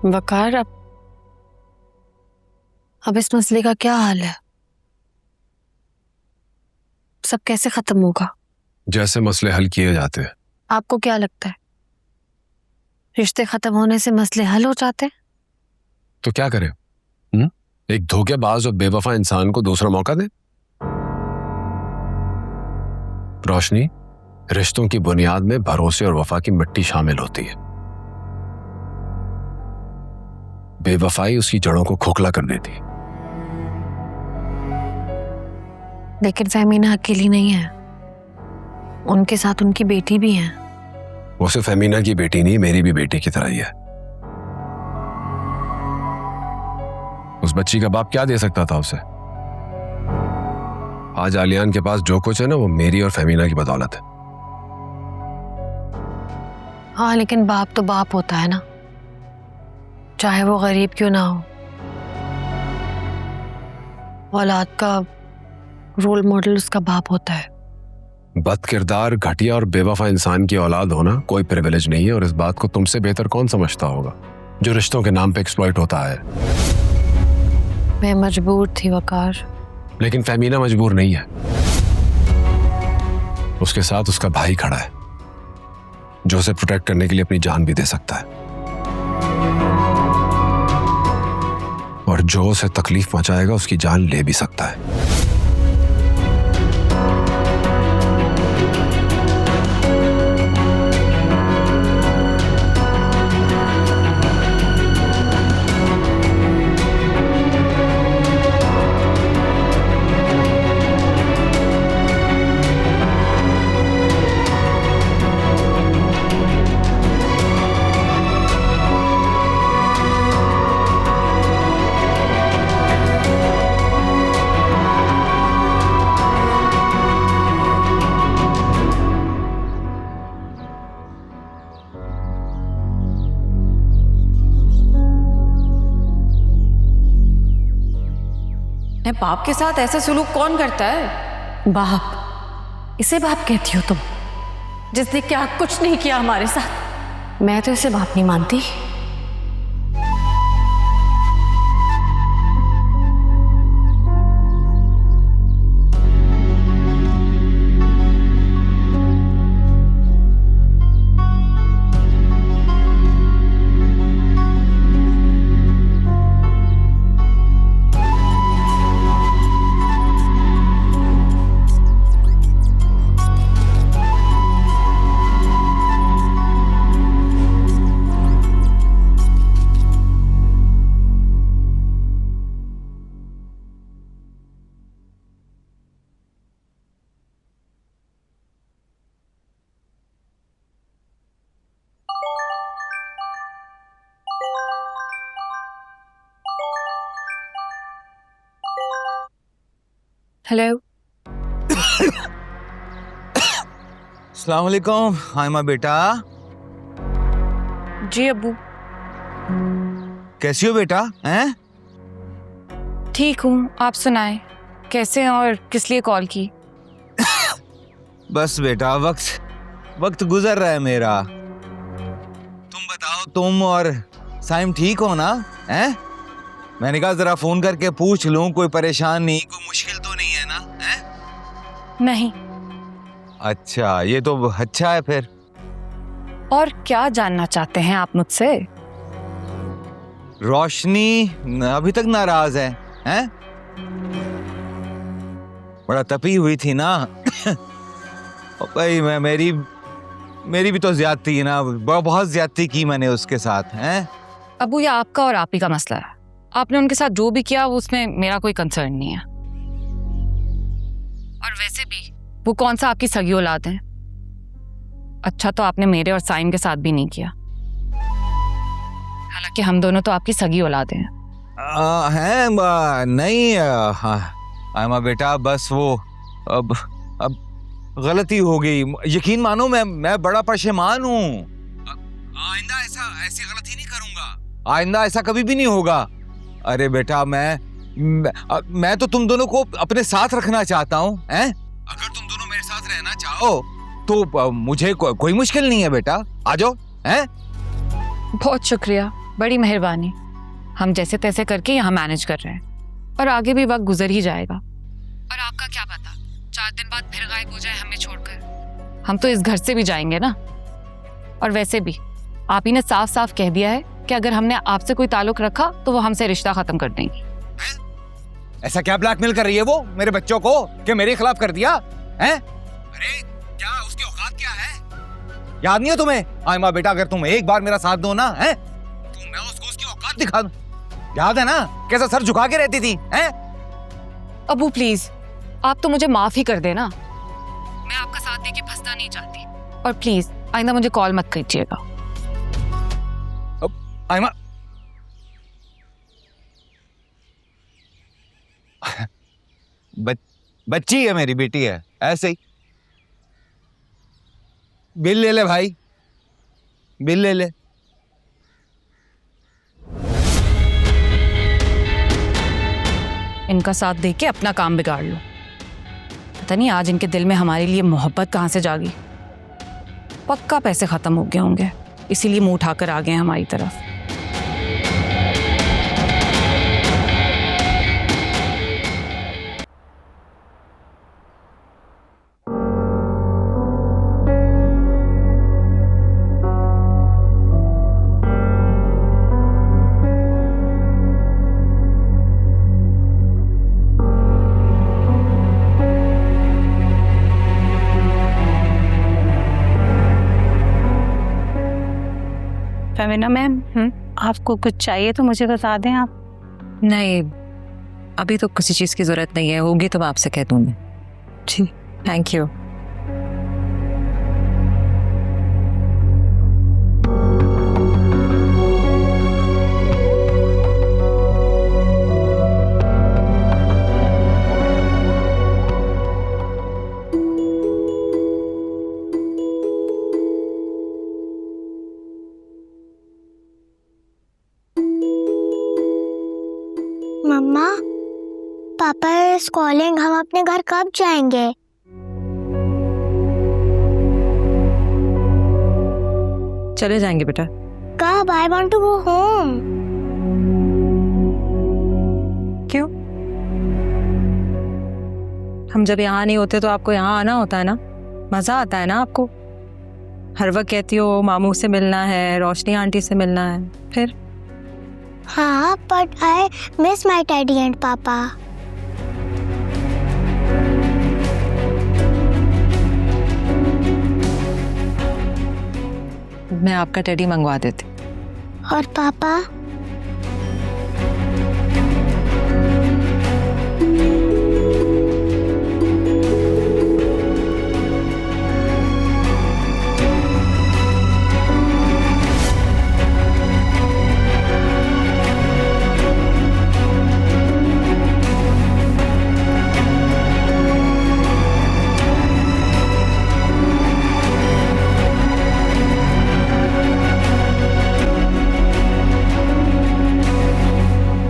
वकार, अब इस मसले का क्या हाल है? सब कैसे खत्म होगा? जैसे मसले हल किए जाते हैं। आपको क्या लगता है रिश्ते खत्म होने से मसले हल हो जाते हैं? तो क्या करें? एक धोखेबाज और बेवफा इंसान को दूसरा मौका दे। रोशनी, रिश्तों की बुनियाद में भरोसे और वफा की मिट्टी शामिल होती है। बेवफाई उसकी जड़ों को खोखला करने दी। लेकिन फहमीना अकेली नहीं है, उनके साथ उनकी बेटी भी है। वो सिर्फ फहमीना की बेटी नहीं, मेरी भी बेटी की तरह ही है। उस बच्ची का बाप क्या दे सकता था उसे? आज आलियान के पास जो कुछ है ना, वो मेरी और फहमीना की बदौलत है। हाँ, लेकिन बाप तो बाप होता है ना, चाहे वो गरीब क्यों ना हो। औलाद का रोल मॉडल उसका बाप होता है। बदकिरदार, घटिया और बेवफा इंसान की औलाद होना कोई प्रिविलेज नहीं है, और इस बात को तुमसे बेहतर कौन समझता होगा जो रिश्तों के नाम पे एक्सप्लॉइट होता है। मैं मजबूर थी वकार। लेकिन फहमीना मजबूर नहीं है। उसके साथ उसका भाई खड़ा है जो उसे प्रोटेक्ट करने के लिए अपनी जान भी दे सकता है, और जो उसे तकलीफ पहुंचाएगा उसकी जान ले भी सकता है। बाप के साथ ऐसा सुलूक कौन करता है? बाप? इसे बाप कहती हो तुम, जिसने क्या कुछ नहीं किया हमारे साथ? मैं तो इसे बाप नहीं मानती। हेलो। अस्सलाम वालेकुम। हाय माँ बेटा। जी अब्बू। कैसी हो बेटा? हैं? ठीक हूँ, आप सुनाएं, कैसे हैं और किस लिए कॉल की? बस बेटा, वक्त गुजर रहा है मेरा। तुम बताओ, तुम और साइम ठीक हो ना? हैं? मैंने कहा जरा फोन करके पूछ लूं, कोई परेशान नहीं, कोई मुश्किल तो नहीं है ना? हैं? नहीं। अच्छा, ये तो अच्छा है फिर। और क्या जानना चाहते हैं आप मुझसे? रोशनी अभी तक नाराज है? हैं? बड़ा तपी हुई थी ना। भाई मेरी भी तो ज्यादती है ना, बहुत ज्यादती की मैंने उसके साथ। हैं? अब्बू, ये आपका और आप ही का मसला है। आपने उनके साथ जो भी किया उसमें मेरा कोई कंसर्न नहीं है। और वैसे भी वो कौन सा आपकी सगी औलाद है? अच्छा तो आपने मेरे और साइम के साथ भी नहीं किया, हालांकि हम दोनों तो आपकी सगी औलाद हैं। नहीं आयमा बेटा, बस वो अब गलती हो गई। यकीन मानो, मैं बड़ा परेशान हूँ। आइंदा ऐसी गलती नहीं करूंगा। आइंदा ऐसा कभी भी नहीं होगा। अरे बेटा, मैं तो तुम दोनों को अपने साथ रखना चाहता हूँ। अगर तुम दोनों मेरे साथ रहना चाहो तो मुझे कोई मुश्किल नहीं है बेटा, आ जाओ। हैं? बहुत शुक्रिया, बड़ी मेहरबानी। हम जैसे तैसे करके यहाँ मैनेज कर रहे हैं और आगे भी वक्त गुजर ही जाएगा। और आपका क्या पता 4 दिन बाद फिर गायब हो जाए हमें छोड़कर। हम तो इस घर से भी जाएंगे ना। और वैसे भी आप ही ने साफ साफ कह दिया है कि अगर हमने आपसे कोई ताल्लुक रखा तो वो हमसे रिश्ता खत्म कर देंगी। ऐसा क्या ब्लैकमेल कर रही है वो मेरे बच्चों को कि मेरे खिलाफ कर दिया है? अरे क्या उसकी औकात क्या है? याद नहीं है तुम्हें? आयमा बेटा, अगर तुम एक बार मेरा साथ दो ना, है तो मैं उसको उसकी औकात दिखा दूं। याद है ना कैसा सर झुका के रहती थी? हैं? अबू प्लीज आप तो मुझे माफ ही कर देना। मैं आपका साथ देके फंसना नहीं चाहती। और प्लीज आइंदा मुझे कॉल मत कीजिएगा। आयमा बच्ची है मेरी, बेटी है, ऐसे ही। बिल ले ले भाई, बिल ले ले। इनका साथ देके अपना काम बिगाड़ लो। पता नहीं आज इनके दिल में हमारे लिए मोहब्बत कहाँ से जागी। पक्का पैसे खत्म हो गए होंगे, इसीलिए मुंह उठाकर आ गए हैं हमारी तरफ। फेमिना मैम, आपको कुछ चाहिए तो मुझे बता दें आप। नहीं, अभी तो किसी चीज़ की ज़रूरत नहीं है, होगी तो मैं आपसे कह दूँगी। जी थैंक यू। मम्मा, पापा इज कॉलिंग, हम अपने घर कब जाएंगे? चले जाएंगे बेटा। कब? I want to go home. क्यों? हम जब यहाँ नहीं होते तो आपको यहाँ आना होता है ना, मज़ा आता है ना आपको। हर वक्त कहती हो मामू से मिलना है, रोशनी आंटी से मिलना है, फिर हाँ, but I miss my daddy and पापा। मैं आपका टेडी मंगवा देती। और पापा?